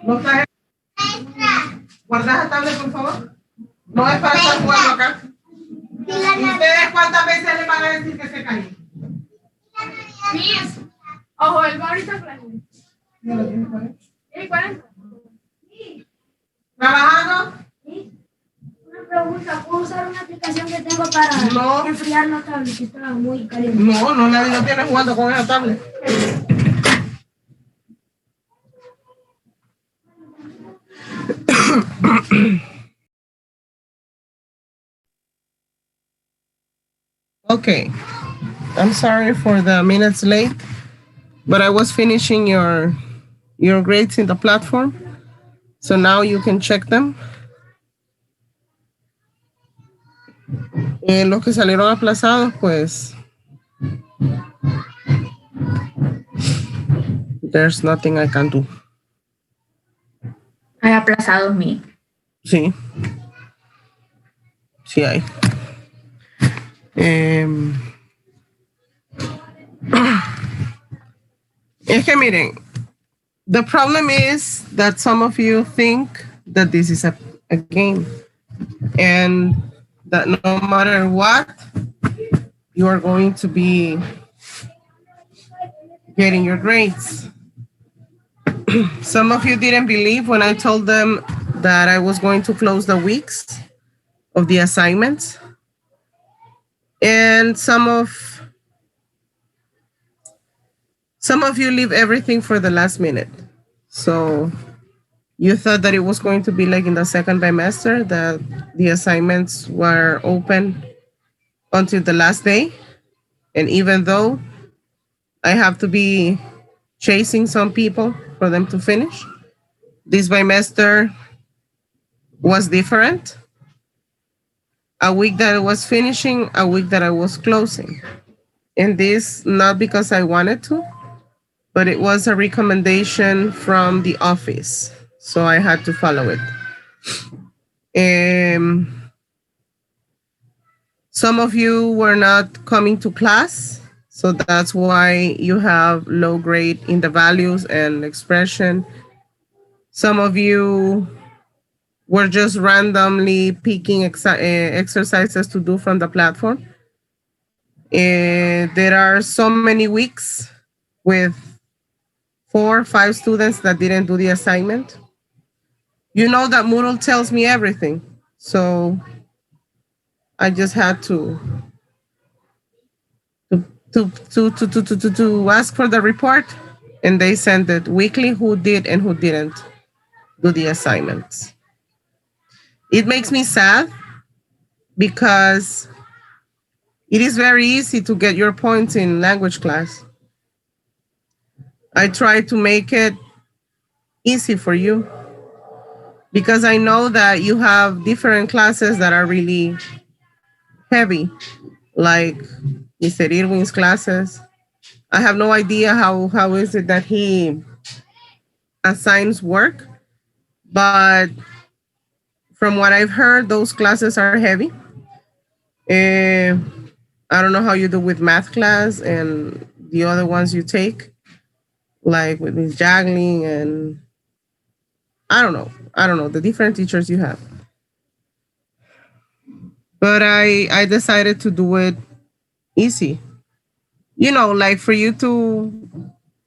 ¿No está? ¿Guardas la tablet, por favor? No es para estar jugando acá. ¿Y ustedes cuántas veces le van a decir que se cayó? Miss, ojo, él va ahorita a clase. ¿No lo tienes por ahí? ¿Y 40? ¿Trabajando? Una pregunta, ¿puedo usar una aplicación que tengo para enfriar la tablet que está muy caliente? No, nadie lo tiene jugando con esa tablet. Okay, I'm sorry for the minutes late, but I was finishing your grades in the platform, so now you can check them. Los que salieron aplazados, pues, there's nothing I can do. Hay aplazados, mi. Sí. Sí hay. Es que miren, the problem is that some of you think that this is a game and that no matter what, you are going to be getting your grades. Some of you didn't believe when I told them that I was going to close the weeks of the assignments. And some of you leave everything for the last minute. So you thought that it was going to be like in the second bimester, that the assignments were open until the last day. And even though I have to be chasing some people for them to finish, this bimester was different. A week that I was finishing, a week that I was closing. And this, not because I wanted to, but it was a recommendation from the office. So I had to follow it. Some of you were not coming to class, so that's why you have low grade in the values and expression. Some of you were just randomly picking exercises to do from the platform. There are so many weeks with 4 or 5 students that didn't do the assignment. You know that Moodle tells me everything, so I just had to ask for the report, and they sent it weekly who did and who didn't do the assignments. It makes me sad because it is very easy to get your points in language class. I try to make it easy for you because I know that you have different classes that are really heavy, like Mr. Irwin's classes. I have no idea how is it that he assigns work, but from what I've heard, those classes are heavy. I don't know how you do with math class and the other ones you take, like with Miss Jagling, and I don't know the different teachers you have. But I decided to do it easy. You know, like for you to,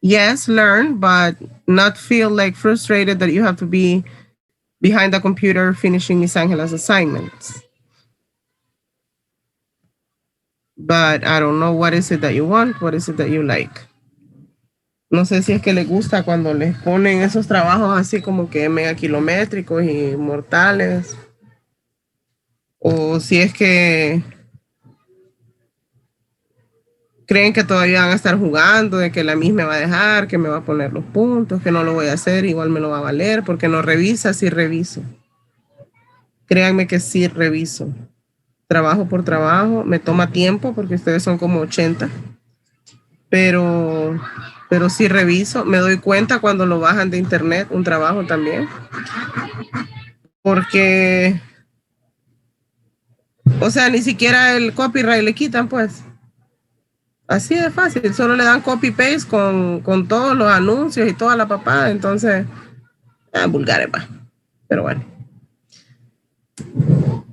yes, learn, but not feel like frustrated that you have to be behind the computer finishing Miss Angela's assignments. But I don't know, what is it that you want? What is it that you like? No sé si es que les gusta cuando les ponen esos trabajos así como que mega kilométricos y mortales. O si es que creen que todavía van a estar jugando, de que la misma me va a dejar, que me va a poner los puntos, que no lo voy a hacer, igual me lo va a valer, porque no revisa, sí reviso. Créanme que sí reviso. Trabajo por trabajo, me toma tiempo porque ustedes son como 80, pero sí reviso. Me doy cuenta cuando lo bajan de internet, un trabajo también. Porque, o sea, ni siquiera el copyright le quitan, pues. Así de fácil, solo le dan copy-paste con todos los anuncios y toda la papada. Entonces, vulgares, va. Pero bueno.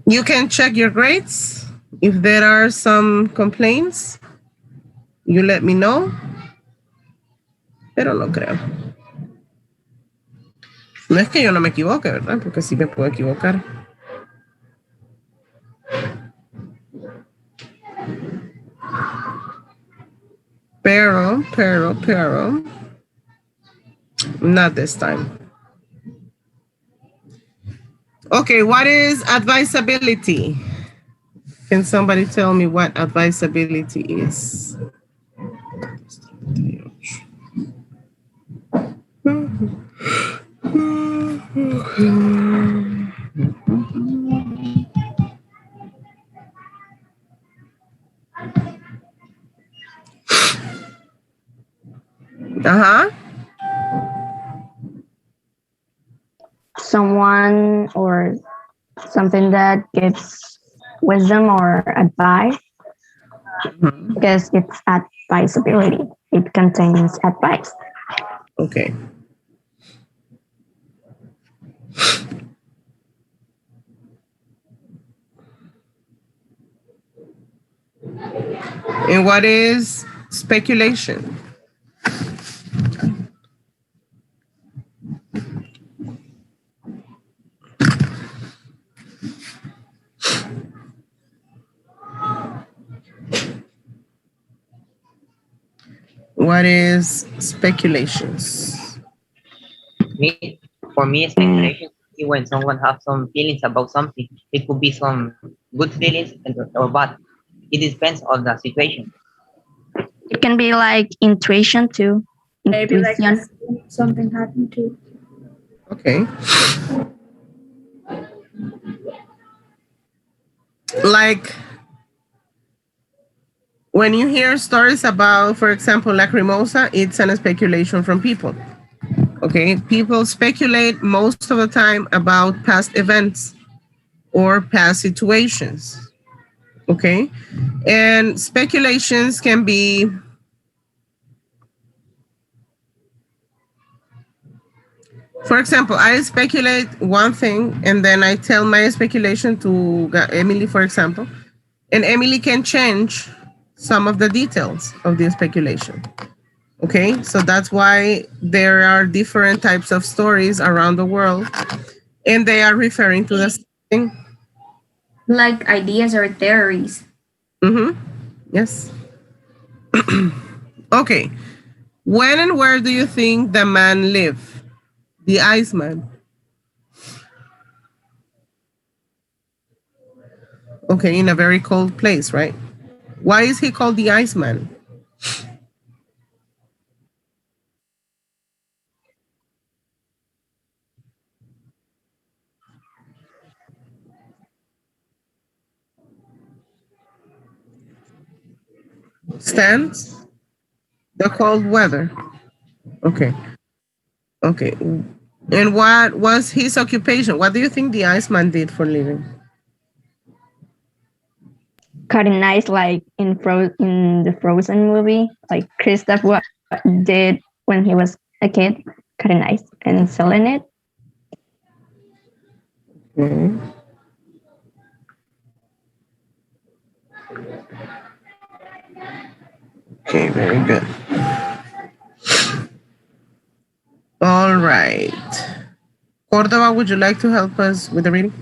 You can check your grades. If there are some complaints, you let me know. Pero no creo. No es que yo no me equivoque, ¿verdad? Porque sí me puedo equivocar. Pero, not this time. Okay, what is advisability? Can somebody tell me what advisability is? Uh-huh. Someone or something that gives wisdom or advice because it's advisability. It contains advice. Okay. And what is speculation? What is speculations? For me, speculation is when someone has some feelings about something. It could be some good feelings or bad. It depends on the situation. It can be like intuition too. Maybe like Intuition. something happened too. Okay. Like when you hear stories about, for example, lacrimosa, it's an speculation from people. Okay. People speculate most of the time about past events or past situations. Okay. And speculations can be, for example, I speculate one thing and then I tell my speculation to Emily, for example, and Emily can change some of the details of the speculation. Okay, so that's why there are different types of stories around the world, and they are referring to the same thing. Like ideas or theories. Mm-hmm. Yes. Okay. When and where do you think the man lived? The Iceman. Okay, in a very cold place, right? Why is he called the Iceman? Stands the cold weather. Okay. Okay. And what was his occupation? What do you think the Iceman did for a living? Cutting ice like in the Frozen movie, like Kristoff did when he was a kid, cutting ice and selling it. Okay. Okay, very good. All right. Cordova, would you like to help us with the reading?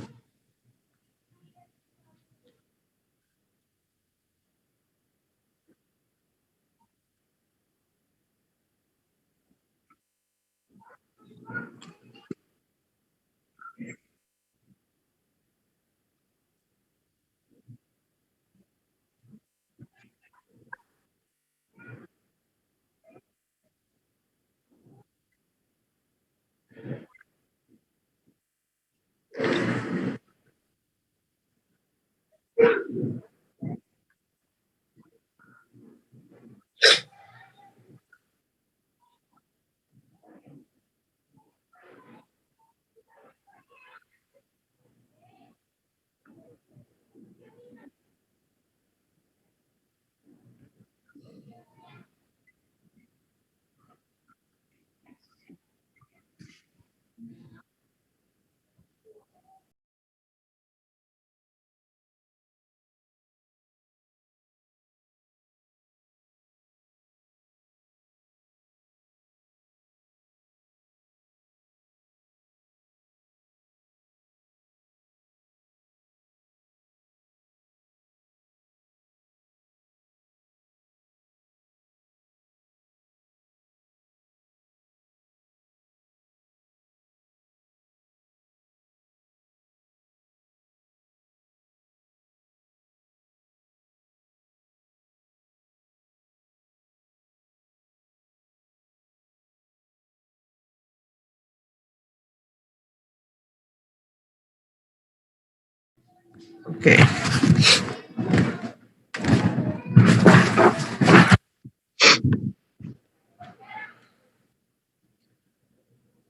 Okay.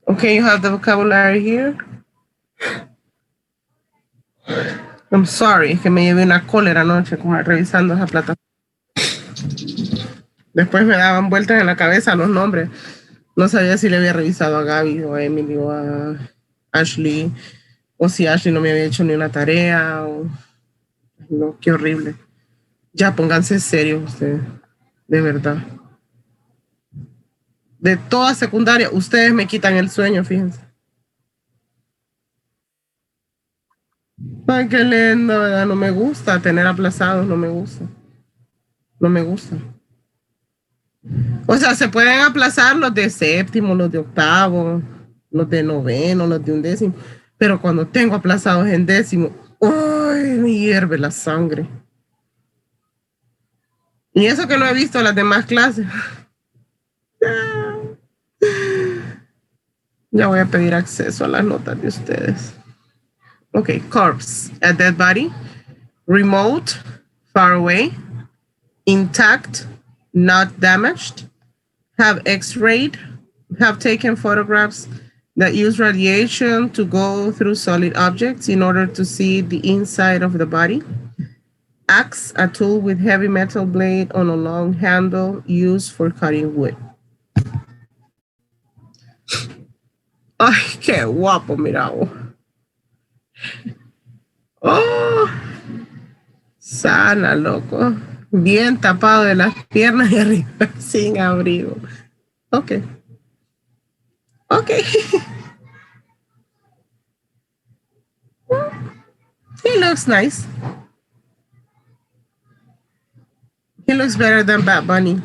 Okay, you have the vocabulary here. I'm sorry, que me llevé una cólera anoche revisando esa plataforma. Después me daban vueltas en la cabeza los nombres. No sabía si le había revisado a Gaby o a Emily o a Ashley, o si Ashley no me había hecho ni una tarea. No, qué horrible. Ya pónganse serios ustedes, de verdad. De toda secundaria, ustedes me quitan el sueño, fíjense. Ay, qué lindo, ¿verdad? No me gusta tener aplazados, no me gusta. No me gusta. O sea, se pueden aplazar los de séptimo, los de octavo, los de noveno, los de undécimo. Pero cuando tengo aplazados en décimo, ¡ay! Me hierve la sangre. Y eso que no he visto las demás clases. Ya voy a pedir acceso a las notas de ustedes. Ok, corpse, a dead body, remote, far away, intact, not damaged, have x-rayed, have taken photographs that use radiation to go through solid objects in order to see the inside of the body. Axe, a tool with heavy metal blade on a long handle used for cutting wood. Ay, qué guapo, mira. Oh, sana, loco. Bien tapado de las piernas y arriba, sin abrigo. Ok. Ok. He looks nice. He looks better than Bad Bunny.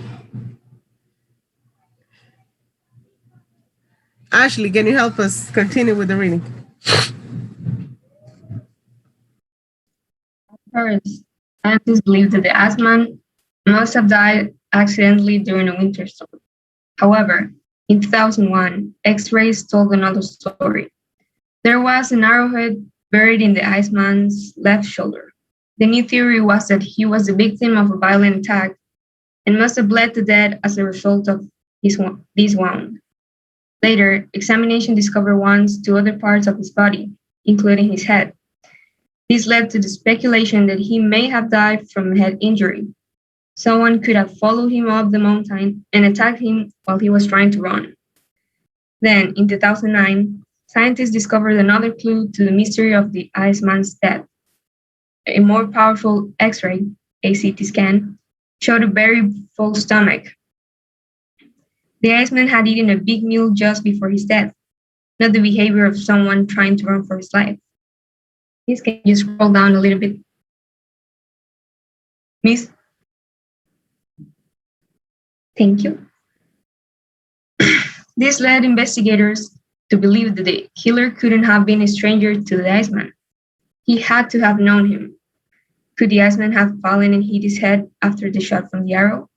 Ashley, can you help us continue with the reading? First, scientists believe that the Iceman must have died accidentally during a winter storm. However, in 2001, X-rays told another story. There was an arrowhead buried in the Iceman's left shoulder. The new theory was that he was the victim of a violent attack and must have bled to death as a result of this wound. Later, examination discovered wounds to other parts of his body, including his head. This led to the speculation that he may have died from a head injury. Someone could have followed him up the mountain and attacked him while he was trying to run. Then, in 2009, scientists discovered another clue to the mystery of the Iceman's death. A more powerful X-ray, a CT scan, showed a very full stomach. The Iceman had eaten a big meal just before his death, not the behavior of someone trying to run for his life. Please, can you scroll down a little bit? Miss? Thank you. This led investigators to believe that the killer couldn't have been a stranger to the Iceman. He had to have known him. Could the Iceman have fallen and hit his head after the shot from the arrow?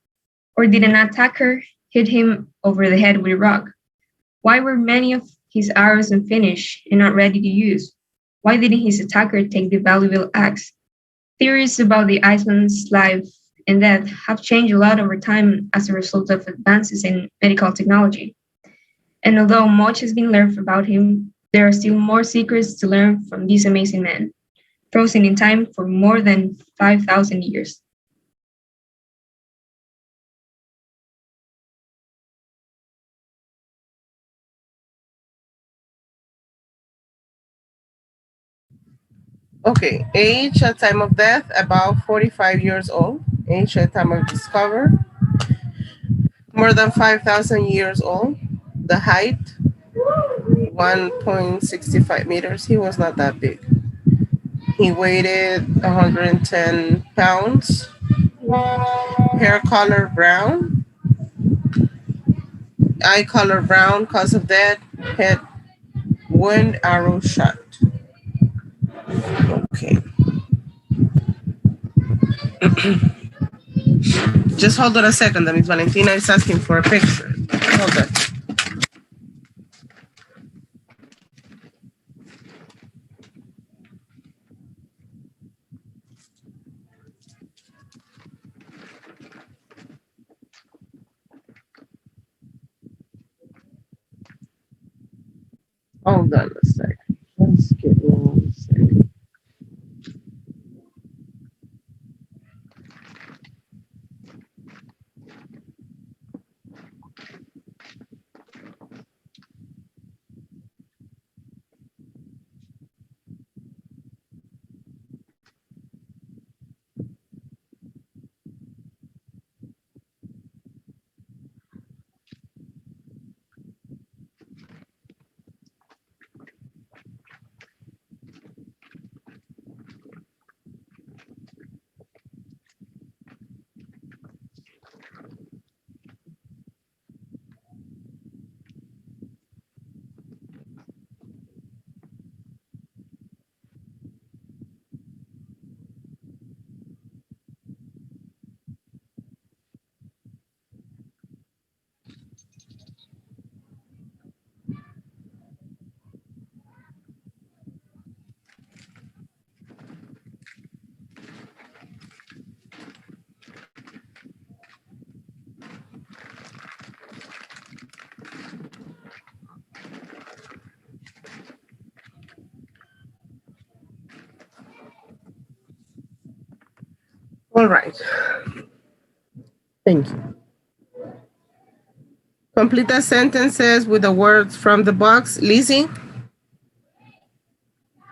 Or did an attacker hit him over the head with a rock? Why were many of his arrows unfinished and not ready to use? Why didn't his attacker take the valuable axe? Theories about the Iceman's life and death have changed a lot over time as a result of advances in medical technology. And although much has been learned about him, there are still more secrets to learn from this amazing man, frozen in time for more than 5,000 years. Okay, age at time of death, about 45 years old. Age at time of discovery, more than 5,000 years old. The height, 1.65 meters. He was not that big. He weighed 110 pounds. Hair color brown. Eye color brown, cause of death. Head wound, arrow shot. Okay. Just hold on a second. Miss Valentina is asking for a picture. Hold on. Hold on a second. Let's get 1 second. All right. Thank you. Complete the sentences with the words from the box. Lizzie,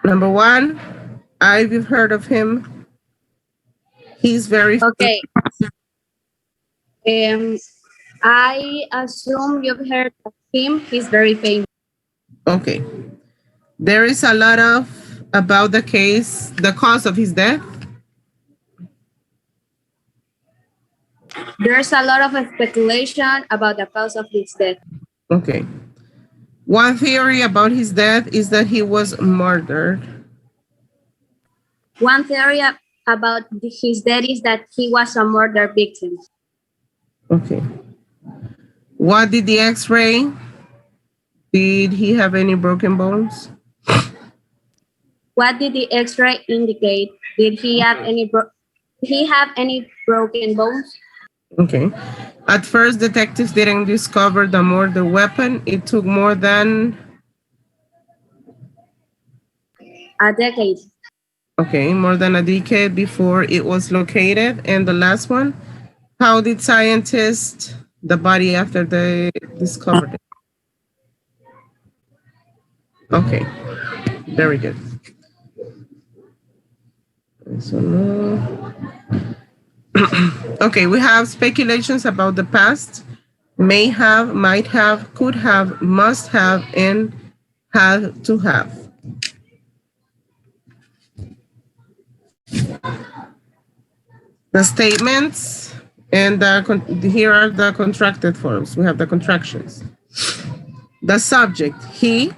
number one, I've heard of him. He's very Okay. Um, I assume you've heard of him. He's very famous. okay. There is a lot of about the case, the cause of his death. There's a lot of speculation about the cause of his death. Okay. One theory about his death is that he was murdered. One theory about his death is that he was a murder victim. Okay. What did the X-ray? Did he have any broken bones? What did the X-ray indicate? Did he have any broken bones? Okay. At first, detectives didn't discover the murder weapon. It took more than, A decade. okay, more than a decade before it was located. And the last one, how did scientists the body after they discovered it? Okay, very good. So no. Okay, we have speculations about the past. May have, might have, could have, must have, and had to have. The statements and here are the contracted forms. We have the contractions. The subject, he,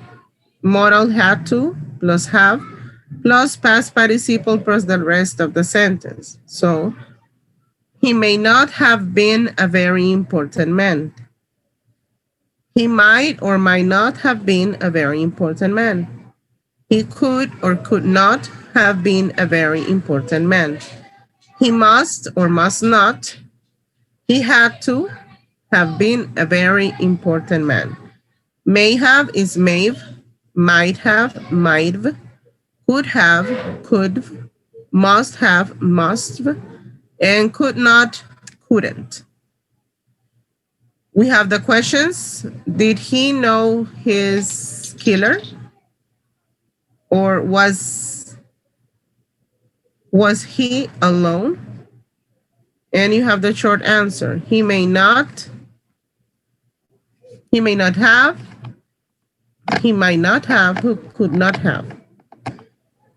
modal had to, plus have, plus past participle plus the rest of the sentence. So he may not have been a very important man. He might or might not have been a very important man. He could or could not have been a very important man. He must or must not. He had to have been a very important man. May have is mave, might have, might've, could have, could, must have, must, and could not, couldn't. We have the questions. Did he know his killer? Or was he alone? And you have the short answer. He may not have, he might not have, who could not have.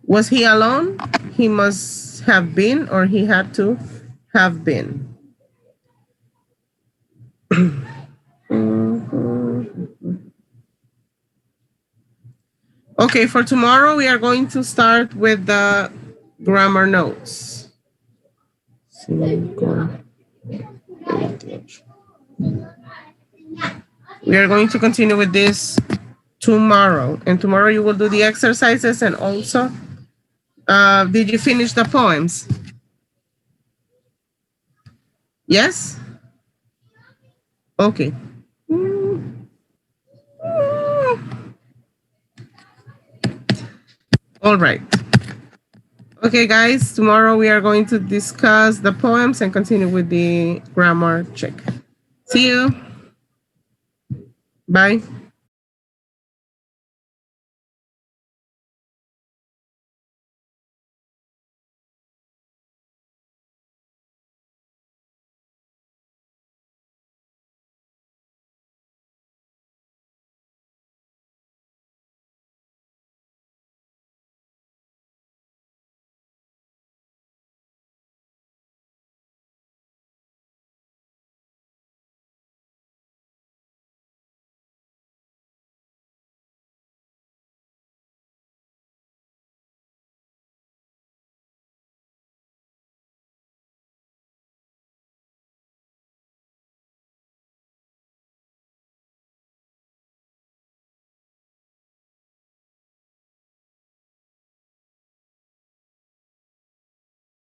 Was he alone? He must have been, or he had to have been. Okay, for tomorrow, we are going to start with the grammar notes. We are going to continue with this tomorrow. And tomorrow you will do the exercises and also, did you finish the poems? Yes? Okay. All right. Okay, guys, tomorrow we are going to discuss the poems and continue with the grammar check. See you. Bye.